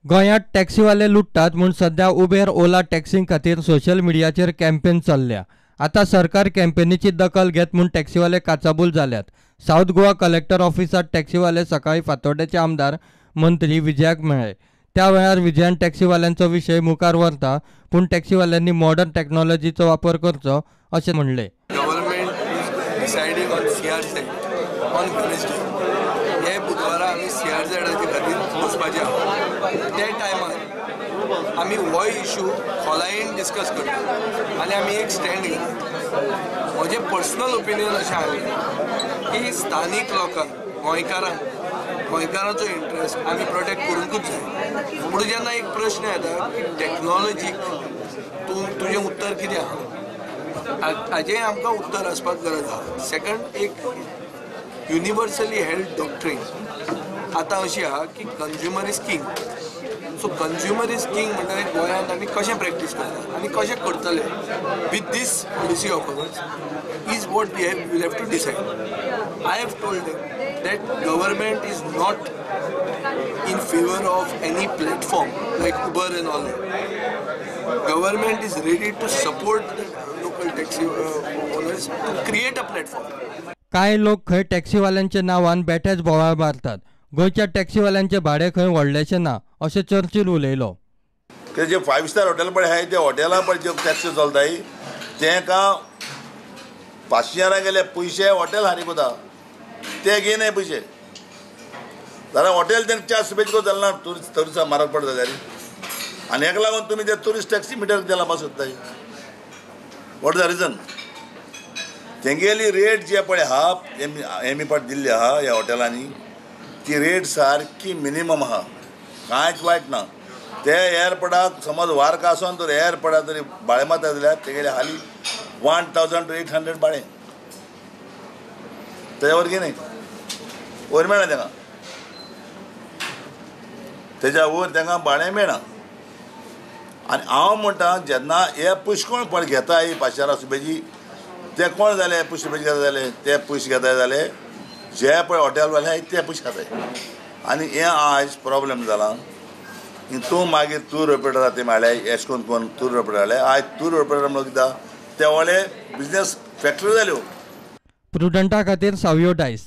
गोंयांत टॅक्सीवाले लुटतात म्हूण सध्या उबेर ओला टॅक्सी खातीर सोशल मिडियाचेर कॅम्पेन चल्ल्या। आता सरकार कॅम्पेनीची दखल घेत म्हूण टॅक्सीवाले काचाबूल जाल्यात। साऊथ गोवा कलेक्टर ऑफिसांत टॅक्सीवाले सकाळी फातोड्डेचे आमदार मंत्री विजयाक मेळ्ळे। त्या वेळार विजयान टॅक्सीवाल्यांचो विशय मुखार व्हरता पूण टॅक्सीवाल्यांनी मॉडर्न टॅक्नॉलॉजीचो वापर करचो अशें म्हणलें। Government deciding on CRZ on Wednesday हे बुधवारा आमी CRZाचे खातीर बसपाचे आहा। त्या टायमार आमी हो इशू खोलायेन डिस्कस करता आनी आमी एक स्टँड घेता। म्हजें पर्सनल ओपिनियन अशें आहा की स्थानीक लोकांक गोंयकारांचो इंट्रस्ट आमी प्रोटेक्ट करूंकूच जाय। पूण जेन्ना एक प्रश्न येता की टॅक्नॉलॉजीक तुजें उत्तर कितें आहा, हाजें आमकां उत्तर आसपाक गरज आहा। सेकंड, एक युनिवर्सली हेल्ड डॉक्ट्रीन आतां अशी आहा की consumer is king. So consumer is king म्हणटकीर गोंयांत आमी कशें प्रॅक्टीस करता आनी कशें करतले with this policy of ours is what we have to decide. I have told them that government is not in favor of any platform like Uber and all that. Government is ready to support the local taxi owners to create a platform. कांय लोक खंय टॅक्सीवाल्यांच्या नांवान बेठेच बोवाळ मारतात। गोंयच्या टॅक्सीवाल्यांचे भाडे खंय व्हडलेशें ना अशें चर्चील उलयलो। जे 5 स्टार हॉटेल पळय आहाय त्या हॉटेलां पळय जे टॅक्सी चलताय तेका पाशियारा गेले पयशे हॉटेल हारी कोता ते घेयनाय पयशे जाल्यार हॉटेल तें 4 रुपयाचे को जालना टुरिस्ट म्हारग पडटा जाल्यार आनी हेका लागून तुमी ते टुरिस्ट टॅक्सी मिटर दिला पास सोदताय। What the reason? तेंगेली रेट जे पळय आहा एमी पाट दिल्ली आहा ह्या हॉटेलांनी ती रेट सारकी मिनिमम आहा, कांयच वायट ना। ते एअरपोर्टाक समज वारका आसोन तर एअरपोर्टाक तरी भाडें मारता जाल्यार तेगेले हाली 1000 to 800 भाडें तेज्या वर न्ही वयर मेळना तेंगा, तेज्या वयर तेंगा भाडें मेळना। आनी हांव म्हणटा जेन्ना हे पयशे कोण पळय घेता ही 500 रुपयाची ते कोण जाले 500 रुपयाचे घेता जाले ते पयशे घेता जाले जे पळय हॉटेलवाले आहाय ते पयशे खाताय। आनी हें आयज प्रॉब्लेम जाला। तूं मागीर टूर ऑपरेटर ते मेळ्ळे एश कोन कोण टूर ऑपरेटर जाले आयज टूर ऑपरेटर म्हणून कित्याक ते व्हडले बिजनेस फॅक्टरी जाल्यो। प्रुडंटा खातीर सावयो डायस।